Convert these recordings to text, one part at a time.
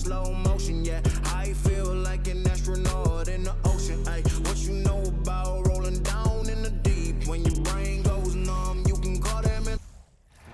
slow motion, yeah. I feel like an astronaut in the ocean, ay. What you know about rolling down in the deep? When your brain goes numb, you can call them in.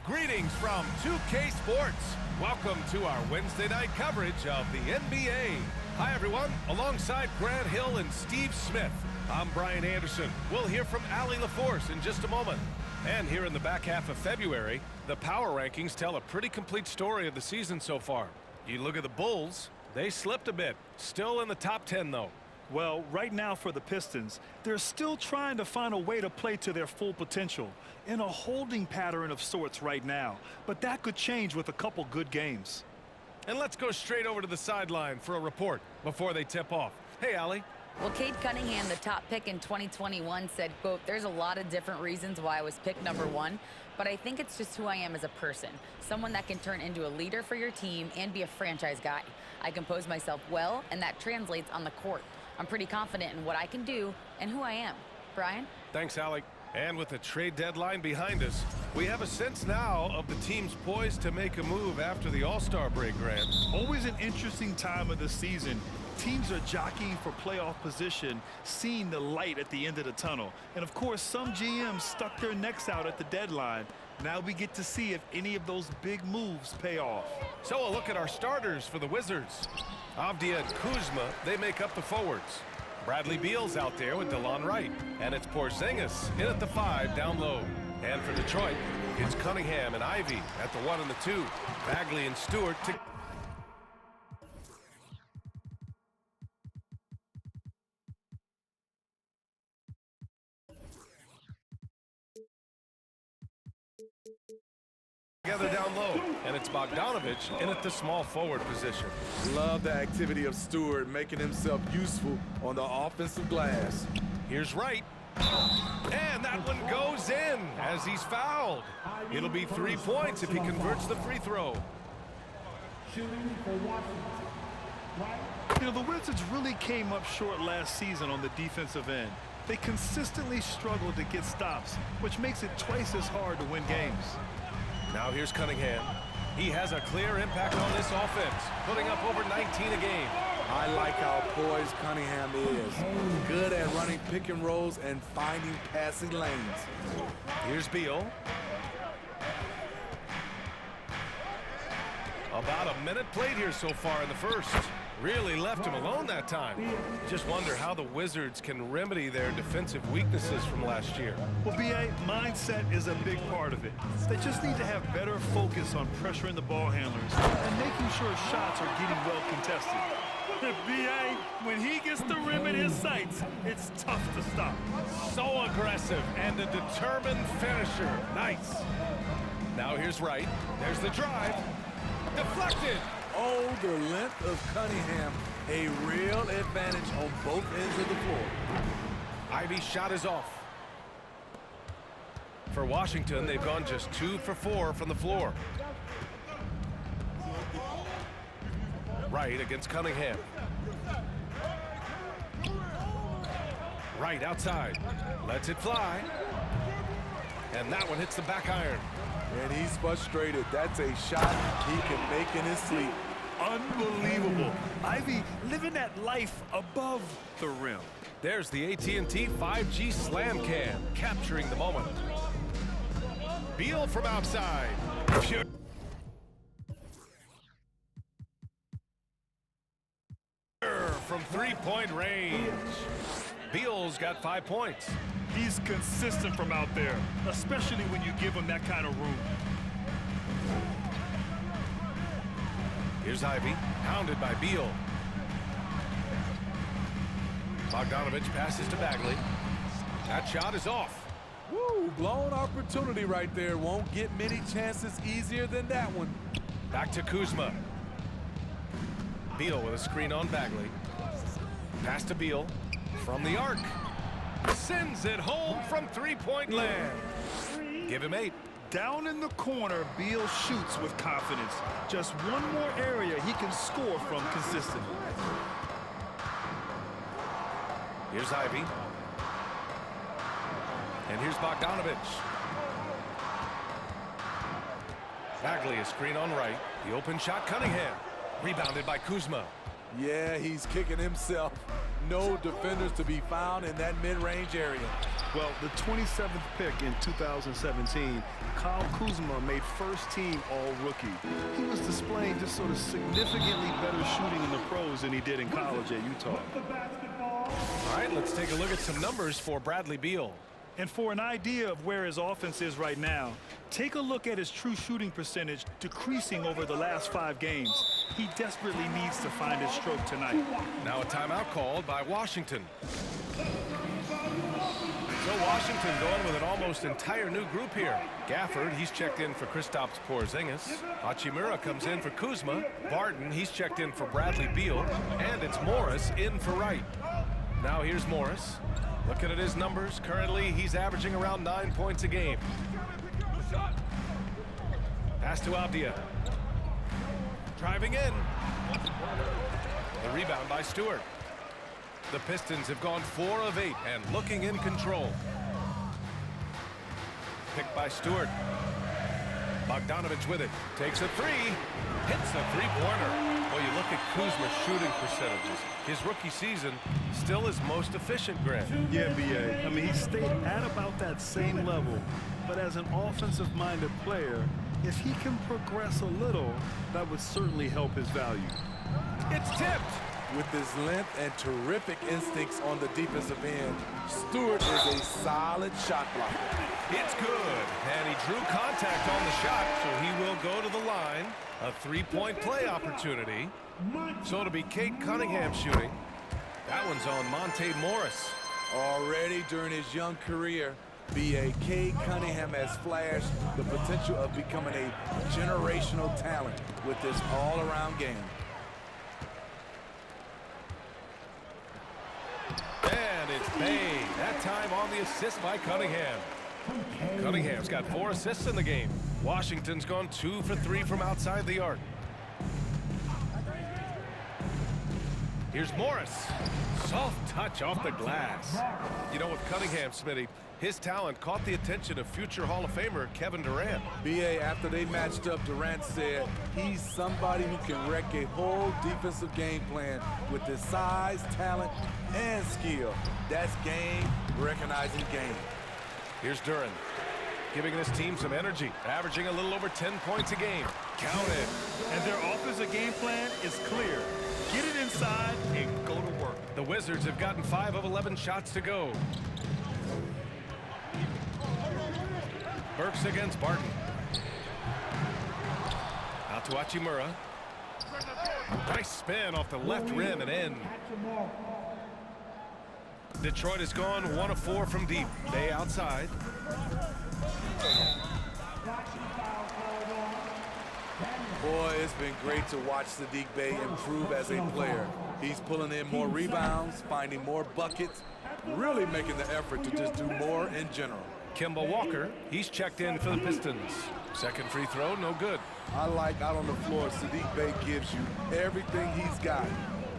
Greetings from 2K Sports. Welcome to our Wednesday night coverage of the NBA. Hi, everyone. Alongside Grant Hill and Steve Smith, I'm Brian Anderson. We'll hear from Allie LaForce in just a moment. And here in the back half of February, the power rankings tell a pretty complete story of the season so far. You look at the Bulls, they slipped a bit. Still in the top 10, though. Well, right now for the Pistons, they're still trying to find a way to play to their full potential in a holding pattern of sorts right now. But that could change with a couple good games. And let's go straight over to the sideline for a report before they tip off. Hey, Allie. Well, Cade Cunningham, the top pick in 2021, said, quote, "There's a lot of different reasons why I was picked #1, but I think it's just who I am as a person, someone that can turn into a leader for your team and be a franchise guy. I compose myself well, and that translates on the court. I'm pretty confident in what I can do and who I am." Brian? Thanks, Alec. And with the trade deadline behind us, we have a sense now of the teams poised to make a move after the All-Star break, Grant. Always an interesting time of the season. Teams are jockeying for playoff position, seeing the light at the end of the tunnel. And, of course, some GMs stuck their necks out at the deadline. Now we get to see if any of those big moves pay off. So a look at our starters for the Wizards. Avdia and Kuzma, they make up the forwards. Bradley Beal's out there with DeLon Wright. And it's Porzingis in at the 5 down low. And for Detroit, it's Cunningham and Ivy at the 1 and the 2. Bagley and Stewart to... together down low, and it's Bogdanovich in at the small forward position. Love the activity of Stewart, making himself useful on the offensive glass. Here's Wright, and that one goes in as he's fouled. It'll be 3 points if he converts the free throw. You know, the Wizards really came up short last season on the defensive end. They consistently struggled to get stops, which makes it twice as hard to win games. Now here's Cunningham. He has a clear impact on this offense, putting up over 19 a game. I like how poised Cunningham is. Good at running pick and rolls and finding passing lanes. Here's Beal. About a minute played here so far in the first. Really left him alone that time. Just wonder how the Wizards can remedy their defensive weaknesses from last year. Well, B.A., mindset is a big part of it. They just need to have better focus on pressuring the ball handlers and making sure shots are getting well contested. B.A., when he gets the rim in his sights, it's tough to stop. So aggressive and a determined finisher. Nice. Now here's Wright. There's the drive. Deflected. Oh, the length of Cunningham, a real advantage on both ends of the floor. Ivy's shot is off. For Washington, they've gone just 2 for 4 from the floor. Wright against Cunningham. Wright outside. Lets it fly. And that one hits the back iron. And he's frustrated. That's a shot he can make in his sleep. Unbelievable. Ivy living that life above the rim. There's the AT&T 5G Slam Cam, capturing the moment. Beal from outside. Pure. From three-point range. Beal's got 5 points. He's consistent from out there, especially when you give him that kind of room. Here's Ivy, pounded by Beal. Bogdanovich passes to Bagley. That shot is off. Woo, blown opportunity right there. Won't get many chances easier than that one. Back to Kuzma. Beal with a screen on Bagley. Pass to Beal from the arc. Sends it home from three-point land. Give him 8. Down in the corner, Beal shoots with confidence. Just one more area he can score from consistently. Here's Ivy. And here's Bogdanovich. Bagley, a screen on right. The open shot, Cunningham. Rebounded by Kuzma. Yeah, he's kicking himself. No defenders to be found in that mid-range area. Well, the 27th pick in 2017, Kyle Kuzma made first-team All-Rookie. He was displaying just sort of significantly better shooting in the pros than he did in college at Utah. All right, let's take a look at some numbers for Bradley Beal. And for an idea of where his offense is right now, take a look at his true shooting percentage decreasing over the last 5 games. He desperately needs to find his stroke tonight. Now a timeout called by Washington. So Washington going with an almost entire new group here. Gafford, he's checked in for Kristaps Porzingis. Hachimura comes in for Kuzma. Barton, he's checked in for Bradley Beal. And it's Morris in for Wright. Now here's Morris. Looking at his numbers, currently he's averaging around 9 points a game. Pass to Avdia. Driving in. The rebound by Stewart. The Pistons have gone 4 of 8 and looking in control. Picked by Stewart. Bogdanovich with it. Takes a 3. Hits the three-pointer. Well, you look at Kuzma's shooting percentages. His rookie season still his most efficient, Grant. Yeah, B.A. I mean, he stayed at about that same level. But as an offensive-minded player, if he can progress a little, that would certainly help his value. It's tipped. With his length and terrific instincts on the defensive end, Stewart is a solid shot blocker. It's good. And he drew contact on the shot, so he will go to the line. A three-point play opportunity. So it'll be Kate Cunningham shooting. That one's on Monte Morris. Already during his young career, B.A.K. Cunningham has flashed the potential of becoming a generational talent with this all-around game. And it's Bay. That time on the assist by Cunningham. Cunningham's got 4 assists in the game. Washington's gone 2 for 3 from outside the arc. Here's Morris. Soft touch off the glass. You know, with Cunningham, Smitty, his talent caught the attention of future Hall of Famer Kevin Durant. B.A., after they matched up, Durant said he's somebody who can wreck a whole defensive game plan with his size, talent, and skill. That's game recognizing game. Here's Duran, giving this team some energy, averaging a little over 10 points a game. Count it. And their offensive game plan is clear. Get it inside and go to work. The Wizards have gotten 5 of 11 shots to go. Burks against Barton. Out to Hachimura. Nice spin off the left rim and in. Detroit has gone 1 of 4 from deep. Bay outside. Boy, it's been great to watch Saddiq Bey improve as a player. He's pulling in more rebounds, finding more buckets, really making the effort to just do more in general. Kemba Walker, he's checked in for the Pistons. Second free throw, no good. I like out on the floor, Saddiq Bey gives you everything he's got.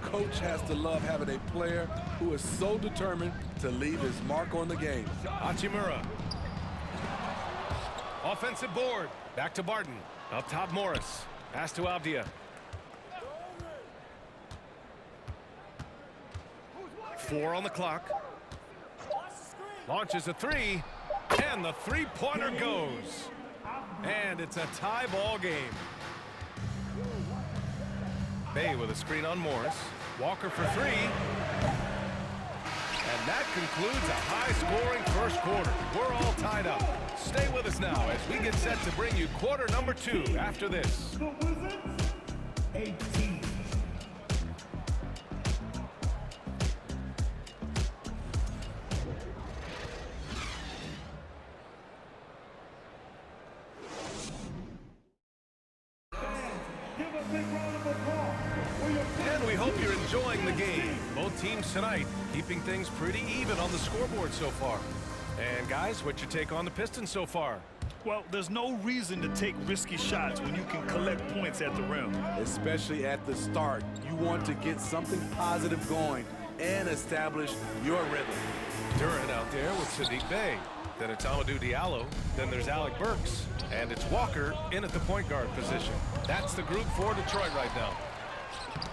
Coach has to love having a player who is so determined to leave his mark on the game. Hachimura. Offensive board. Back to Barton. Up top, Morris. Pass to Avdia. Four on the clock. Launches a 3. And the three-pointer goes. And it's a tie ball game. Bay with a screen on Morris. Walker for 3. And that concludes a high-scoring first quarter. We're all tied up. Stay with us now as we get set to bring you quarter number 2 after this. The Wizards, 18. And we hope you're enjoying the game. Both teams tonight keeping things pretty even on the scoreboard so far. And guys, what's your take on the Pistons so far? Well, there's no reason to take risky shots when you can collect points at the rim. Especially at the start. You want to get something positive going and establish your rhythm. Duran out there with Saddiq Bey. Then it's Amadou Diallo. Then there's Alec Burks. And it's Walker in at the point guard position. That's the group for Detroit right now.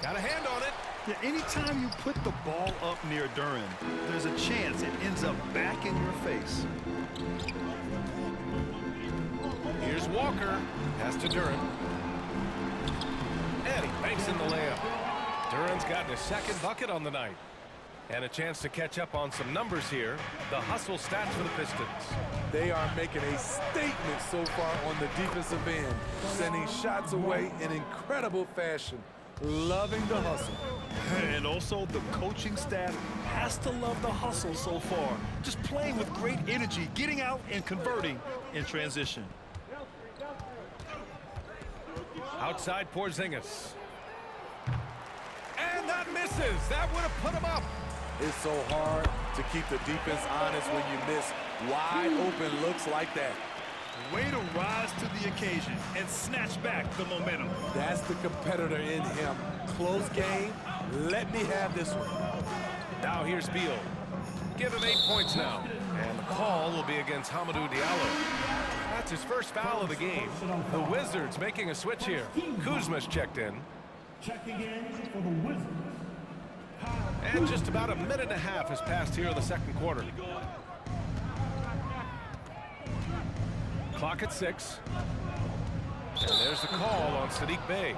Got a hand on it. Yeah, anytime you put the ball up near Duran, there's a chance it ends up back in your face. Here's Walker. Pass to Duran. And he banks in the layup. Duran's gotten his second bucket on the night. And a chance to catch up on some numbers here. The hustle stats for the Pistons. They are making a statement so far on the defensive end, sending shots away in incredible fashion. Loving the hustle. And also the coaching staff has to love the hustle so far. Just playing with great energy, getting out and converting in transition. Outside Porzingis. And that misses. That would have put him up. It's so hard to keep the defense honest when you miss wide open looks like that. Way to rise to the occasion and snatch back the momentum. That's the competitor in him. Close game. Let me have this one. Now here's Beal. Give him 8 points now. And the call will be against Hamidou Diallo. That's his first foul of the game. The Wizards making a switch here. Kuzma's checked in. Checking in for the Wizards. And just about a minute and a half has passed here in the second quarter. Clock at 6. And there's the call on Sadiq Bey.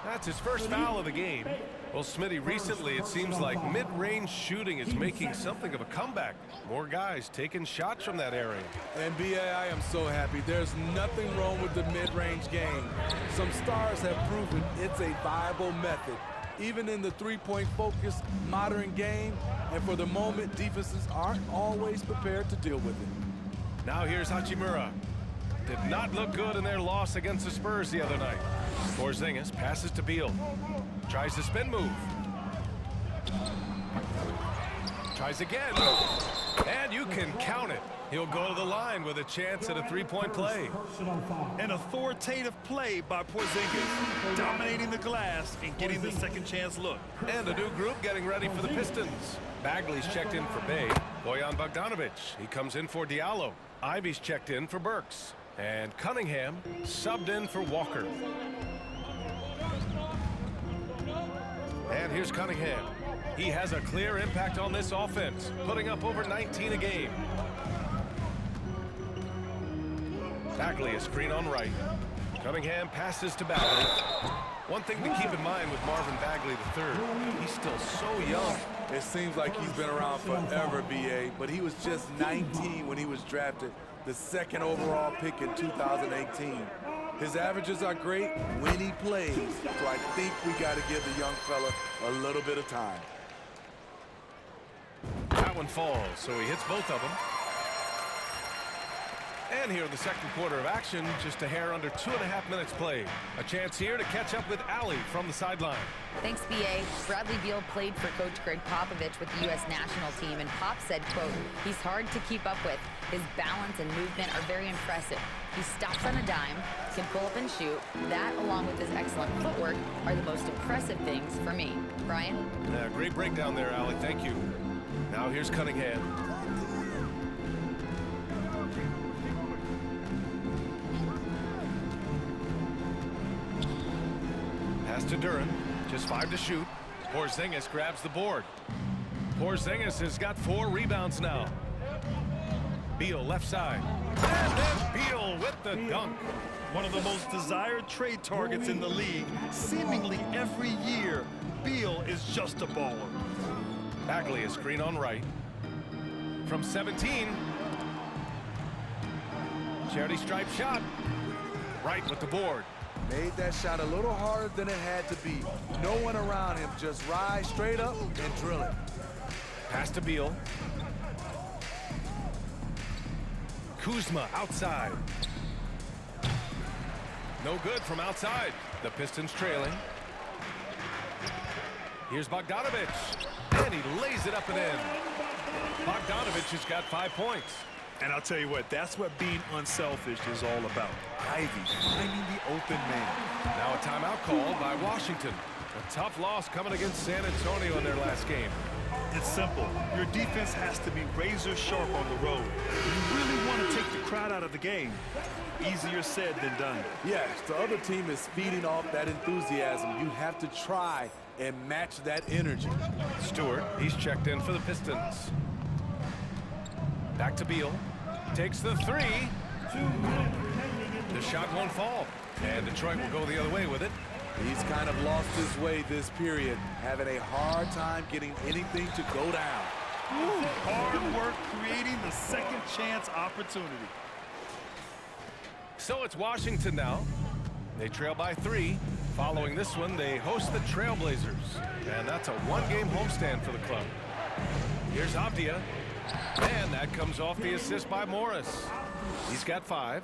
That's his first foul of the game. Well, Smitty, recently it seems like mid-range shooting is making something of a comeback. More guys taking shots from that area. And B.A., I am so happy. There's nothing wrong with the mid-range game. Some stars have proven it's a viable method, even in the three-point focused modern game. And for the moment, defenses aren't always prepared to deal with it. Now here's Hachimura. Did not look good in their loss against the Spurs the other night. Porzingis passes to Beal. Tries the spin move. Tries again. And you can count it. He'll go to the line with a chance at a three-point play. An authoritative play by Porzingis, dominating the glass and getting the second chance look. And a new group getting ready for the Pistons. Bagley's checked in for Bey. Bojan Bogdanovic, he comes in for Diallo. Ivy's checked in for Burks. And Cunningham subbed in for Walker. And here's Cunningham. He has a clear impact on this offense, putting up over 19 a game. Bagley a screen on right. Cunningham passes to Bagley. One thing to keep in mind with Marvin Bagley III, he's still so young. It seems like he's been around forever, B.A., but he was just 19 when he was drafted, the second overall pick in 2018. His averages are great when he plays, so I think we got to give the young fella a little bit of time. That one falls, so he hits both of them. And here in the second quarter of action, just a hair under 2.5 minutes played. A chance here to catch up with Allie from the sideline. Thanks, B.A. Bradley Beal played for Coach Greg Popovich with the U.S. national team, and Pop said, quote, he's hard to keep up with. His balance and movement are very impressive. He stops on a dime, can pull up and shoot. That, along with his excellent footwork, are the most impressive things for me. Brian? Yeah, great breakdown there, Allie. Thank you. Now here's Cunningham. Pass to Duran. Just 5 to shoot. Porzingis grabs the board. Porzingis has got 4 rebounds now. Beal left side. And then Beal with the dunk. One of the most desired trade targets in the league. Seemingly every year, Beal is just a baller. Bagley a screen on right. From 17. Charity stripe shot. Right with the board. Made that shot a little harder than it had to be. No one around him, just rise straight up and drill it. Pass to Beal. Kuzma outside. No good from outside. The Pistons trailing. Here's Bogdanovic. And he lays it up and in. Bogdanovic has got 5 points. And I'll tell you what, that's what being unselfish is all about. Ivy finding the open man. Now a timeout called by Washington. A tough loss coming against San Antonio in their last game. It's simple. Your defense has to be razor sharp on the road. You really want to take the crowd out of the game. Easier said than done. Yes, the other team is feeding off that enthusiasm. You have to try and match that energy. Stewart, he's checked in for the Pistons. Back to Beal. Takes the three. The shot won't fall. And Detroit will go the other way with it. He's kind of lost his way this period, having a hard time getting anything to go down. Hard work creating the second chance opportunity. So it's Washington now. They trail by 3. Following this one, they host the Trailblazers. And that's a one-game homestand for the club. Here's Avdia. And that comes off the assist by Morris. He's got 5.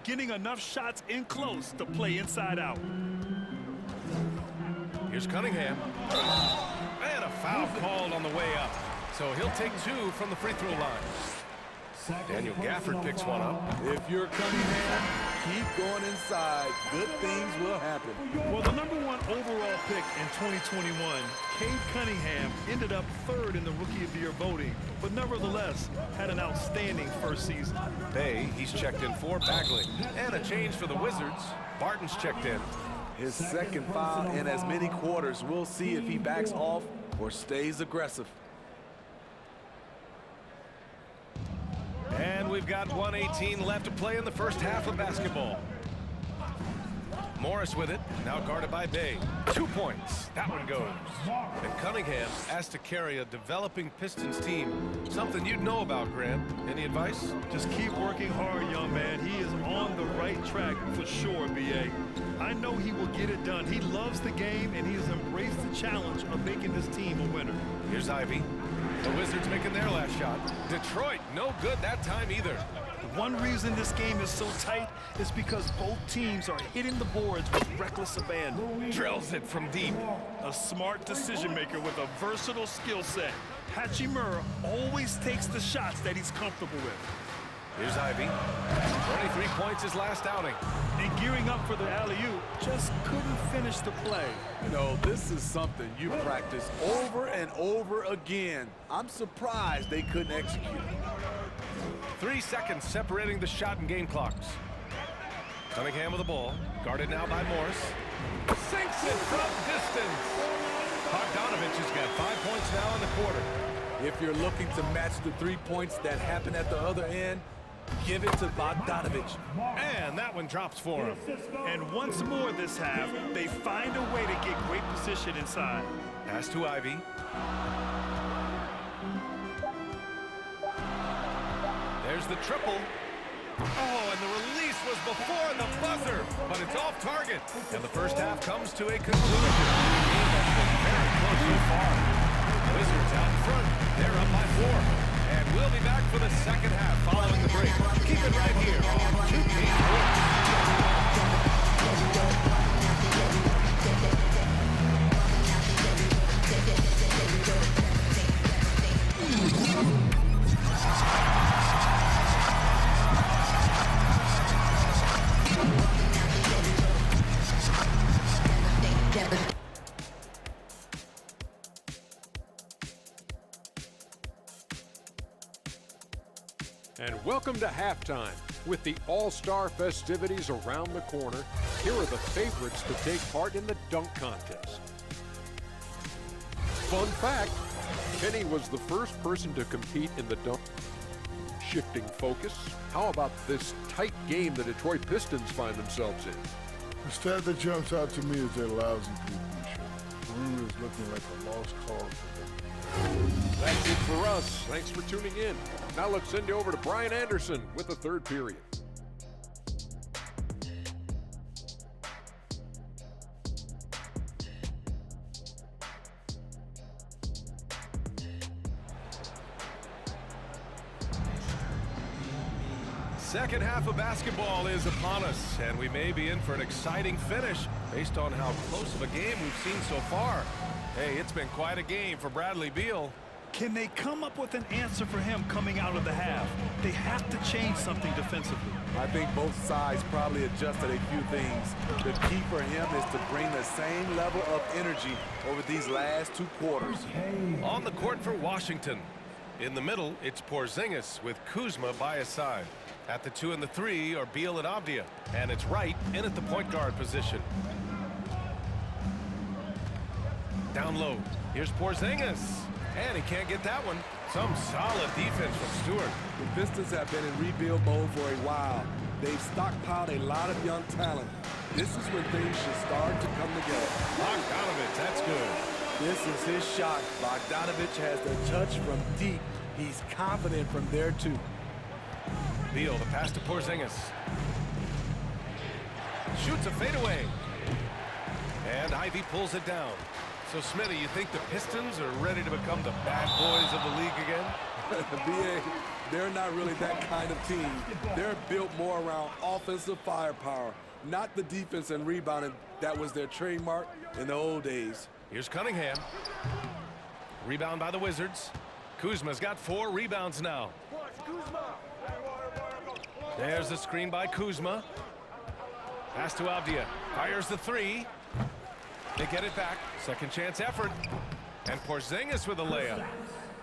Getting enough shots in close to play inside out. Here's Cunningham. And a foul called on the way up. So he'll take 2 from the free throw line. Daniel Gafford picks one up. If you're Cunningham, keep going inside. Good things will happen. Well, the #1 overall pick in 2021, Cade Cunningham, ended up 3rd in the Rookie of the Year voting, but nevertheless had an outstanding first season. Bay, he's checked in for Bagley. And a change for the Wizards. Barton's checked in. His second foul in as many quarters. We'll see if he backs off or stays aggressive. And we've got 1:18 left to play in the first half of basketball. Morris with it, now guarded by Bay. 2 points. That one goes. And Cunningham asked to carry a developing Pistons team. Something you'd know about, Graham. Any advice? Just keep working hard, young man. He is on the right track for sure, B.A. I know he will get it done. He loves the game, and he has embraced the challenge of making this team a winner. Here's Ivy. The Wizards making their last shot. Detroit, no good that time either. One reason this game is so tight is because both teams are hitting the boards with reckless abandon. Drills it from deep. A smart decision maker with a versatile skill set. Hachimura always takes the shots that he's comfortable with. Here's Ivy. 23 points his last outing. And gearing up for the alley-oop, just couldn't finish the play. You know, this is something you practice over and over again. I'm surprised they couldn't execute. 3 seconds separating the shot and game clocks. Cunningham with the ball. Guarded now by Morris. Sinks it from distance. Bogdanovich has got 5 points now in the quarter. If you're looking to match the 3 points that happen at the other end, give it to Bogdanovich. And that one drops for him. And once more this half, they find a way to get great position inside. Pass to Ivy. There's the triple. Oh, and the release was before the buzzer, but it's off target. And the first half comes to a conclusion. A game that's been very close so far. Wizards out in front. They're up by 4. And we'll be back for the second half following the break. Keep it right here on 2K Sports. And welcome to halftime. With the All-Star festivities around the corner, here are the favorites to take part in the dunk contest. Fun fact, Kenny was the first person to compete in the dunk. Shifting focus, how about this tight game the Detroit Pistons find themselves in? The stat that jumps out to me is their lousy three-point shot. Peru is looking like a lost cause for them. That's it for us. Thanks for tuning in. Now let's send you over to Brian Anderson with the third period. Second half of basketball is upon us, and we may be in for an exciting finish based on how close of a game we've seen so far. Hey, it's been quite a game for Bradley Beal. Can they come up with an answer for him coming out of the half? They have to change something defensively. I think both sides probably adjusted a few things. The key for him is to bring the same level of energy over these last 2 quarters. On the court for Washington. In the middle, it's Porzingis with Kuzma by his side. At the 2 and the 3 are Beal and Avdia. And it's Wright in at the point guard position. Down low. Here's Porzingis. And he can't get that one. Some solid defense from Stewart. The Pistons have been in rebuild mode for a while. They've stockpiled a lot of young talent. This is when things should start to come together. Bogdanovich, that's good. This is his shot. Bogdanovich has the touch from deep. He's confident from there, too. Beal, the pass to Porzingis. Shoots a fadeaway. And Ivy pulls it down. So, Smitty, you think the Pistons are ready to become the bad boys of the league again? B.A., they're not really that kind of team. They're built more around offensive firepower, not the defense and rebounding that was their trademark in the old days. Here's Cunningham. Rebound by the Wizards. Kuzma's got 4 rebounds now. There's the screen by Kuzma. Pass to Avdia. Fires the 3. They get it back. Second chance effort. And Porzingis with a layup.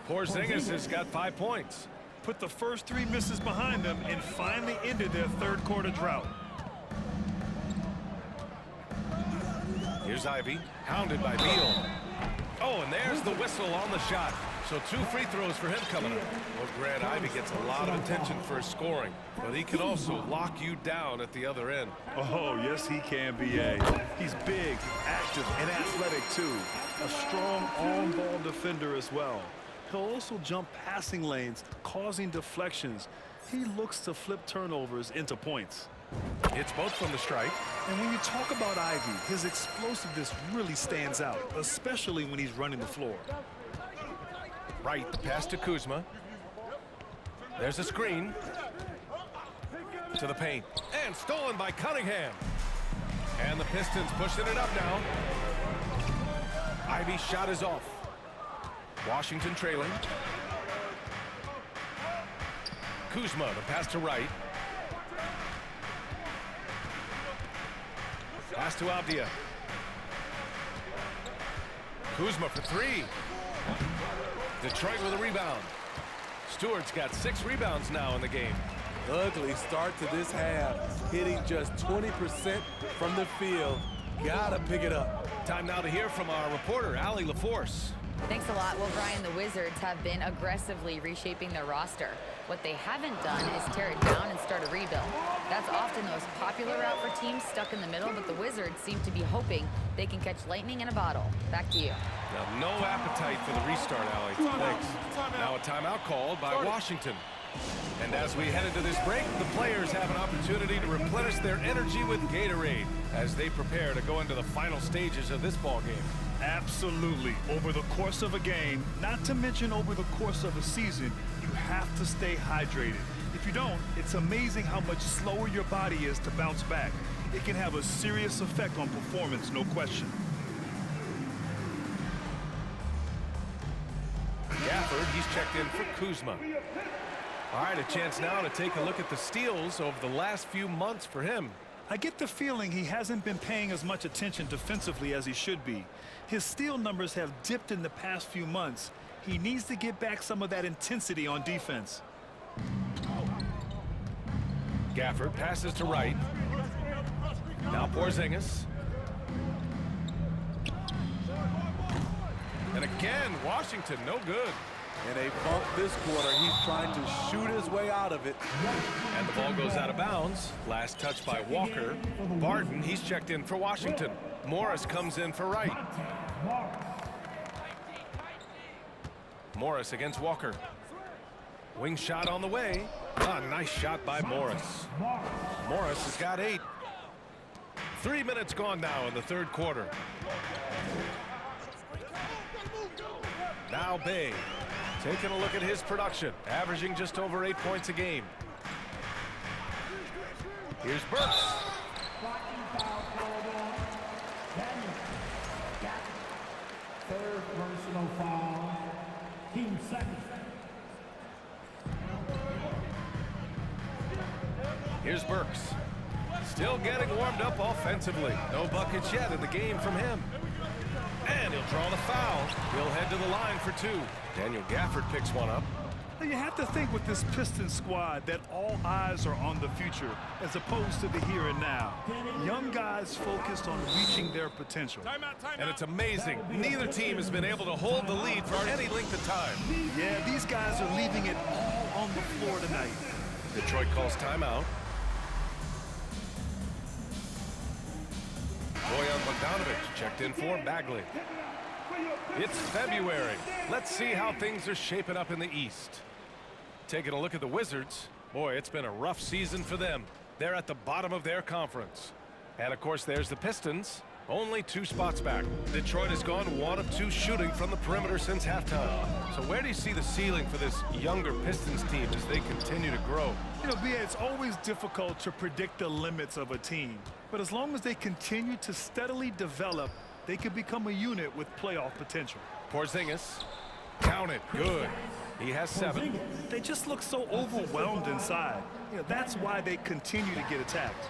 Porzingis has got 5 points. Put the first 3 misses behind them and finally ended their 3rd quarter drought. Here's Ivy, hounded by Beal. Oh, and there's the whistle on the shot. So 2 free throws for him coming up. Well, Grant, Ivy gets a lot of attention for his scoring, but he can also lock you down at the other end. Oh, yes, he can, B.A. He's big, active, and athletic, too. A strong on-ball defender as well. He'll also jump passing lanes, causing deflections. He looks to flip turnovers into points. It's both from the stripe. And when you talk about Ivy, his explosiveness really stands out, especially when he's running the floor. Right, pass to Kuzma. There's a screen. To the paint. And stolen by Cunningham. And the Pistons pushing it up now. Ivy's shot is off. Washington trailing. Kuzma, the pass to Wright. Pass to Avdia. Kuzma for 3. Detroit with a rebound. Stewart's got 6 rebounds now in the game. Ugly start to this half, hitting just 20% from the field. Gotta pick it up. Time now to hear from our reporter, Allie LaForce. Thanks a lot. Well, Brian, the Wizards have been aggressively reshaping their roster. What they haven't done is tear it down and start a rebuild. That's often the most popular route for teams stuck in the middle, but the Wizards seem to be hoping they can catch lightning in a bottle. Back to you. Now, no appetite for the restart, Allie. Thanks. Now a timeout called by Washington. And as we head into this break, the players have an opportunity to replenish their energy with Gatorade as they prepare to go into the final stages of this ball game. Absolutely. Over the course of a game, not to mention over the course of a season, you have to stay hydrated. If you don't, it's amazing how much slower your body is to bounce back. It can have a serious effect on performance, no question. Gafford, he's checked in for Kuzma. All right, a chance now to take a look at the steals over the last few months for him. I get the feeling he hasn't been paying as much attention defensively as he should be. His steal numbers have dipped in the past few months. He needs to get back some of that intensity on defense. Gafford passes to Wright. Now Porzingis. And again, Washington, no good. In a funk this quarter, he's trying to shoot his way out of it. And the ball goes out of bounds. Last touch by Walker. Barton, he's checked in for Washington. Morris comes in for Wright. Morris against Walker. Wing shot on the way. Ah, nice shot by Morris. Morris has got 8. 3 minutes gone now in the 3rd quarter. Now Bay. Taking a look at his production, averaging just over 8 points a game. Here's Burks. Third personal foul. 15 seconds. Here's Burks. Still getting warmed up offensively. No buckets yet in the game from him. And he'll draw the foul. He'll head to the line for two. Daniel Gafford picks one up. Now, you have to think with this Pistons squad that all eyes are on the future as opposed to the here and now. Young guys focused on reaching their potential. And it's amazing. Neither team has been able to hold the lead for any length of time. Yeah, these guys are leaving it all on the floor tonight. Detroit calls timeout. Bojan Bogdanovic checked in for Bagley. It's February. Let's see how things are shaping up in the East. Taking a look at the Wizards. Boy, it's been a rough season for them. They're at the bottom of their conference. And of course, there's the Pistons. Only 2 spots back. Detroit has gone 1 of 2 shooting from the perimeter since halftime. So where do you see the ceiling for this younger Pistons team as they continue to grow? You know, B.A., it's always difficult to predict the limits of a team. But as long as they continue to steadily develop, they could become a unit with playoff potential. Porzingis. Count it. Good. He has 7. They just look so overwhelmed inside. You know, that's why they continue to get attacked.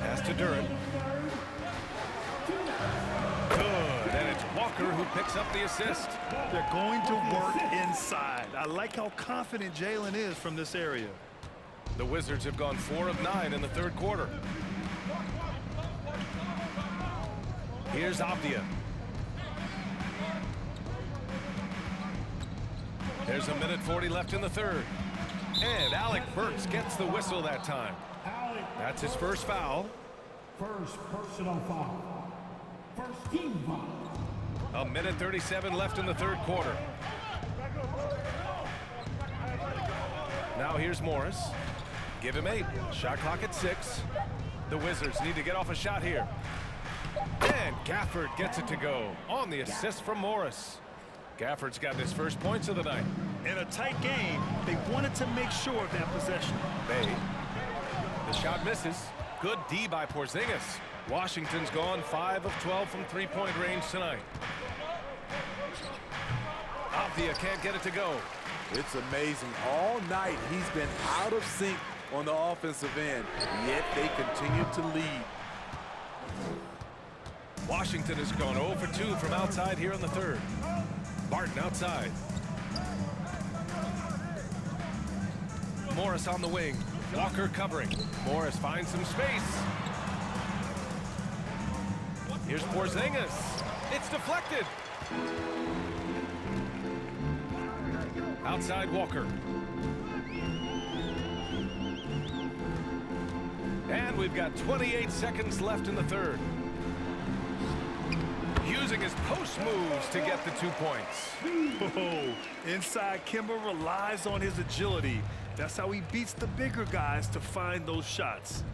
Pass to Durant. Good. And it's Walker who picks up the assist. They're going to work inside. I like how confident Jalen is from this area. The Wizards have gone 4 of 9 in the third quarter. Here's Avdia. There's 1:40 left in the third. And Alec Burks gets the whistle that time. That's his first foul. First personal foul. First team foul. 1:37 left in the third quarter. Now here's Morris. Give him 8. Shot clock at 6. The Wizards need to get off a shot here. And Gafford gets it to go on the assist from Morris. Gafford's got his first points of the night. In a tight game, they wanted to make sure of that possession. Bay. The shot misses. Good D by Porzingis. Washington's gone 5 of 12 from three-point range tonight. Avdia can't get it to go. It's amazing. All night he's been out of sync on the offensive end, yet they continue to lead. Washington has gone 0 for 2 from outside here in the third. Barton outside. Morris on the wing. Walker covering. Morris finds some space. Here's Porzingis. It's deflected. Outside Walker. And we've got 28 seconds left in the third. Using his post moves to get the 2 points. Oh, inside Kemba relies on his agility. That's how he beats the bigger guys to find those shots.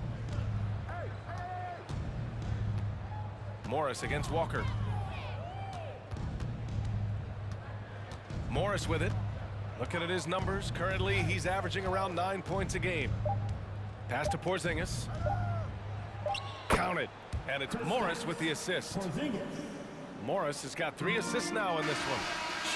Morris against Walker. Morris with it. Looking at his numbers, currently he's averaging around 9 points a game. Pass to Porzingis. Count it. And it's Morris with the assist. Morris has got 3 assists now in this one.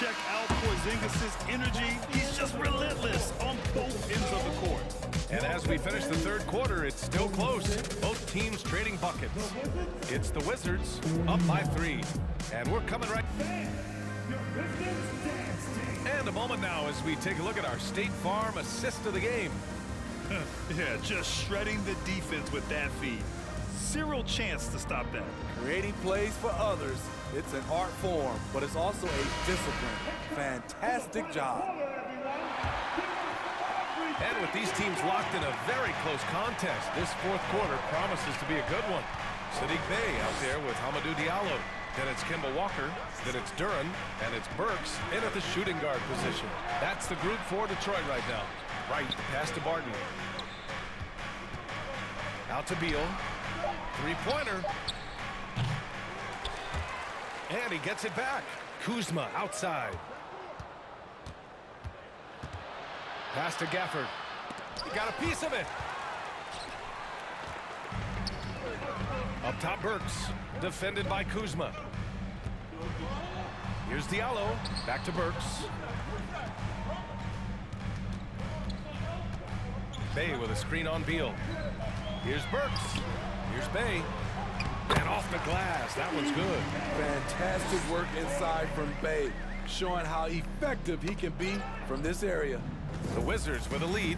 Check out Porzingis' energy. He's just relentless on both ends of the court. And as we finish the third quarter, it's still close. Both teams trading buckets. It's the Wizards up by 3. And we're coming right. And a moment now as we take a look at our State Farm assist of the game. Yeah, just shredding the defense with that feed. Zero chance to stop that. Creating plays for others, it's an art form, but it's also a discipline. Fantastic job. And with these teams locked in a very close contest, this fourth quarter promises to be a good one. Sadiq Bey out there with Hamidou Diallo. Then it's Kemba Walker. Then it's Duran. And it's Burks in at the shooting guard position. That's the group for Detroit right now. Right, pass to Barton. Out to Beal. Three-pointer. And he gets it back. Kuzma outside. Pass to Gafford. He got a piece of it. Up top Burks. Defended by Kuzma. Here's Diallo. Back to Burks. Bay with a screen on Beal. Here's Burks. Here's Bay. And off the glass. That one's good. Fantastic work inside from Bay, showing how effective he can be from this area. The Wizards with a lead.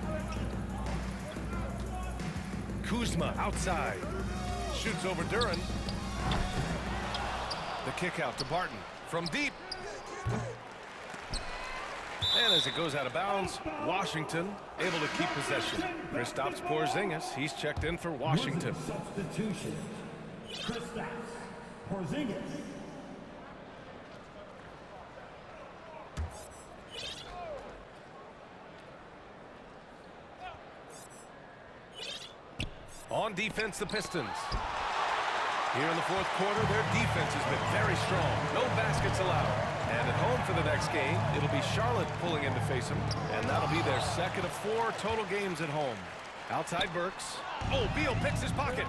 Kuzma outside. Shoots over Duran. The kick out to Barton from deep. And as it goes out of bounds, Washington able to keep possession. Kristaps Porzingis, he's checked in for Washington. Substitution. Kristaps Porzingis. On defense, the Pistons. Here in the fourth quarter, their defense has been very strong. No baskets allowed. And at home for the next game, it'll be Charlotte pulling in to face them. And that'll be their second of 4 total games at home. Outside Burks. Oh, Beal picks his pocket.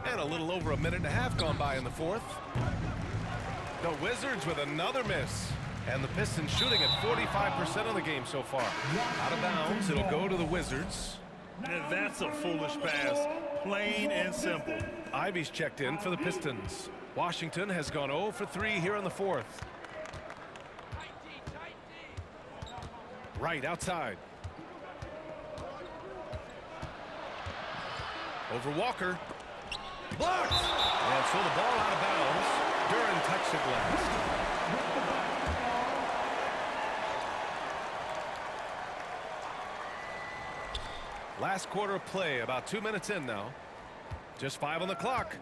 And a little over a minute and a half gone by in the fourth. The Wizards with another miss. And the Pistons shooting at 45% of the game so far. Out of bounds, it'll go to the Wizards. And that's a foolish pass, plain and simple. Ivy's checked in for the Pistons. Washington has gone 0 for 3 here in the fourth. Right outside. Over Walker. Blocked! And so the ball out of bounds. Duran touched it last. Last quarter of play, about 2 minutes in now. Just 5 on the clock.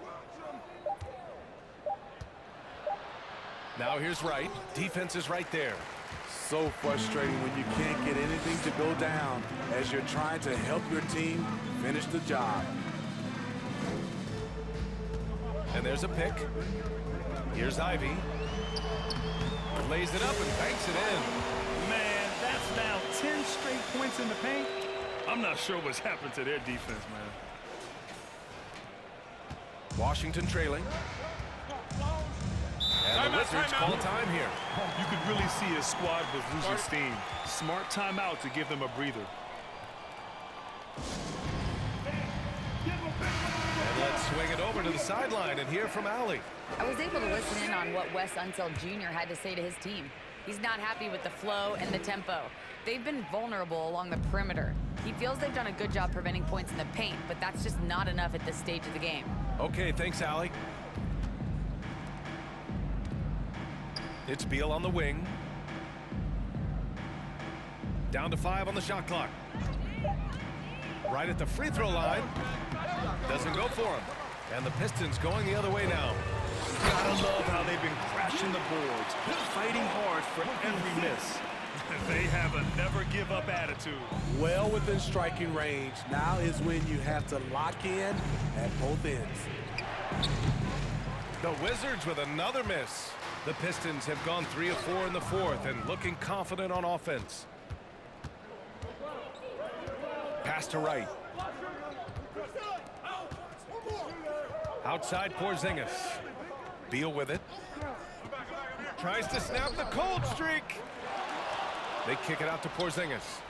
Now here's Wright. Defense is right there. So frustrating when you can't get anything to go down as you're trying to help your team finish the job. And there's a pick. Here's Ivy. Lays it up and banks it in. Man, that's now 10 straight points in the paint. I'm not sure what's happened to their defense, man. Washington trailing. And the Wizards call time here. You could really see his squad was losing steam. Smart timeout to give them a breather. And let's swing it over to the sideline and hear from Allie. I was able to listen in on what Wes Unseld Jr. had to say to his team. He's not happy with the flow and the tempo. They've been vulnerable along the perimeter. He feels they've done a good job preventing points in the paint, but that's just not enough at this stage of the game. Okay, thanks, Allie. It's Beal on the wing. Down to 5 on the shot clock. Right at the free throw line. Doesn't go for him. And the Pistons going the other way now. Gotta love how they've been crashing the boards, fighting hard for every miss. They have a never-give-up attitude. Well within striking range. Now is when you have to lock in at both ends. The Wizards with another miss. The Pistons have gone 3 of 4 in the fourth and looking confident on offense. Pass to Wright. Outside Porzingis. Beal with it. Tries to snap the cold streak. They kick it out to Porzingis.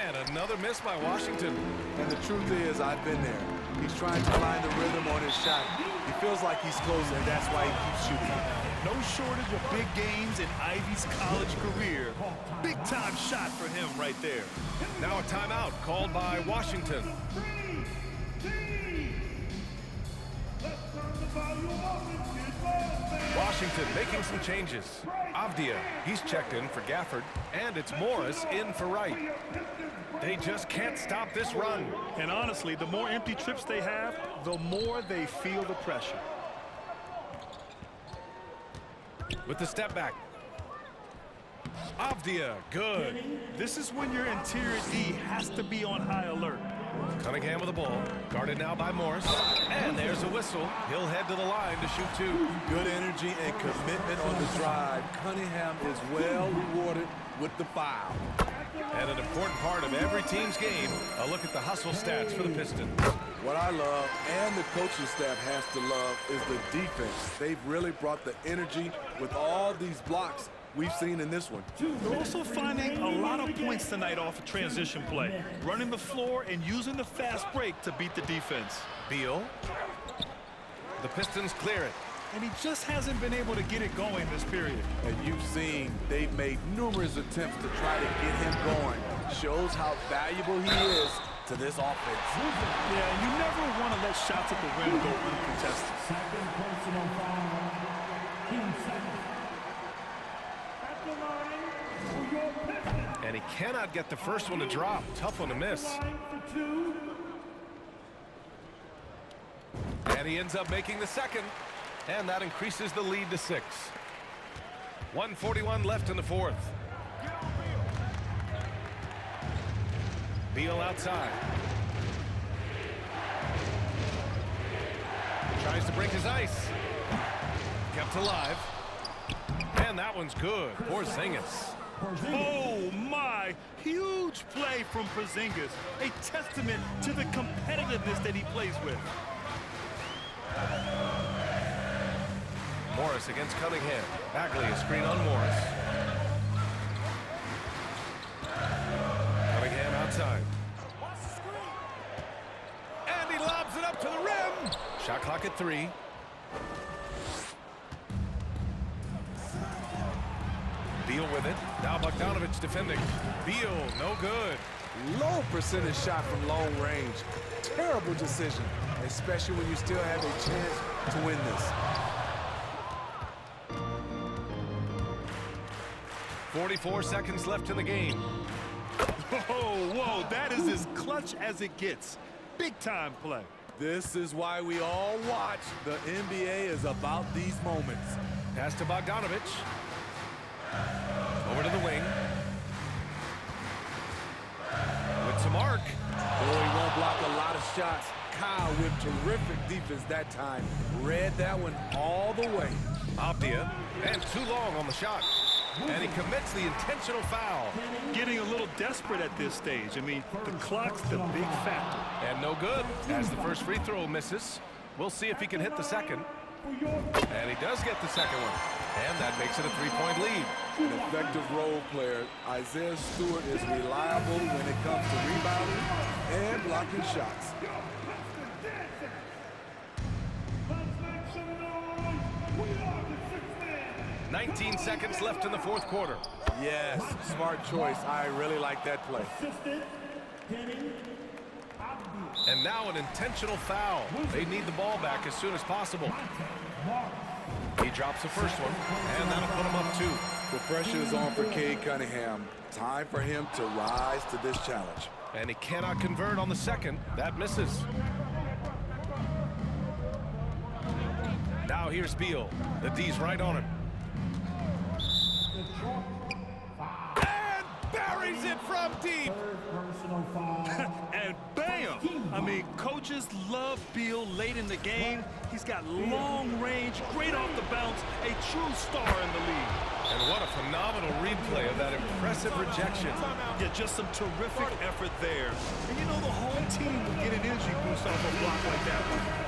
And another miss by Washington. And the truth is, I've been there. He's trying to find the rhythm on his shot. He feels like he's closing, and that's why he keeps shooting. No shortage of big games in Ivy's college career. Big-time shot for him right there. Now a timeout called by Washington. Washington making some changes. Avdia, he's checked in for Gafford, and it's Morris in for Wright. They just can't stop this run. And honestly, the more empty trips they have, the more they feel the pressure. With the step back. Avdia, good. This is when your interior D has to be on high alert. Cunningham with the ball. Guarded now by Morris. And there's a whistle. He'll head to the line to shoot 2. Good energy and commitment on the drive. Cunningham is well rewarded with the foul. And an important part of every team's game, a look at the hustle stats for the Pistons. What I love, and the coaching staff has to love, is the defense. They've really brought the energy with all these blocks we've seen in this one. They're also finding a lot of points tonight off a transition play, running the floor and using the fast break to beat the defense. Beal. The Pistons clear it. And he just hasn't been able to get it going this period. And you've seen they've made numerous attempts to try to get him going. Shows how valuable he is to this offense. Yeah, you never want to let shots at the rim go uncontested. Second personal foul. Team second. At the line for your Pistons. And he cannot get the first one to drop. Tough one to miss. Line for two. And he ends up making the second. And that increases the lead to 6. 1:41 left in the fourth. Beal outside. Tries to break his ice. Kept alive. And that one's good. Porzingis. Oh, my. Huge play from Porzingis. A testament to the competitiveness that he plays with. Morris against Cunningham. Bagley a screen on Morris. Cunningham outside. And he lobs it up to the rim. Shot clock at 3. Beal with it. Now Bogdanovich defending. Beal, no good. Low percentage shot from long range. Terrible decision, especially when you still have a chance to win this. 44 seconds left in the game. Whoa, that is as clutch as it gets. Big time play. This is why we all watch. The NBA is about these moments. Pass to Bogdanovich. Over to the wing. With some arc. Boy, he won't block a lot of shots. Kyle with terrific defense that time. Read that one all the way. Abdia. And too long on the shot. And he commits the intentional foul. Getting a little desperate at this stage. I mean, the clock's the big factor. And no good, as the first free throw misses. We'll see if he can hit the second. And he does get the second one. And that makes it a 3-point lead. An effective role player. Isaiah Stewart is reliable when it comes to rebounding and blocking shots. 19 seconds left in the fourth quarter. Yes, smart choice. I really like that play. And now an intentional foul. They need the ball back as soon as possible. He drops the first one, and that'll put him up 2. The pressure is on for Cade Cunningham. Time for him to rise to this challenge. And he cannot convert on the second. That misses. Now here's Beal. The D's right on him. And buries it from deep. And bam! I mean, coaches love Beal late in the game. He's got long range, great off the bounce, a true star in the league. And what a phenomenal replay of that impressive rejection. Yeah, just some terrific effort there. And you know, the whole team will get an energy boost off a block like that one.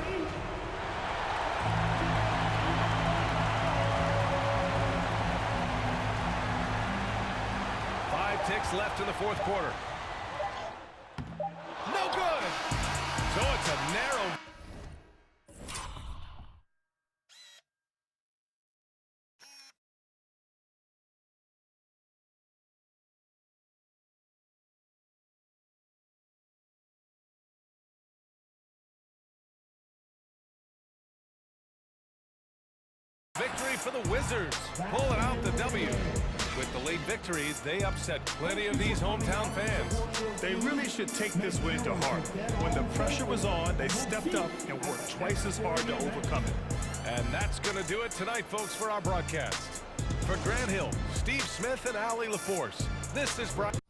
Ticks left in the fourth quarter. No good. So it's a narrow. Victory for the Wizards. Pulling out the W. With the late victories, they upset plenty of these hometown fans. They really should take this win to heart. When the pressure was on, they stepped up and worked twice as hard to overcome it. And that's going to do it tonight, folks, for our broadcast. For Grant Hill, Steve Smith, and Allie LaForce, this is Brian.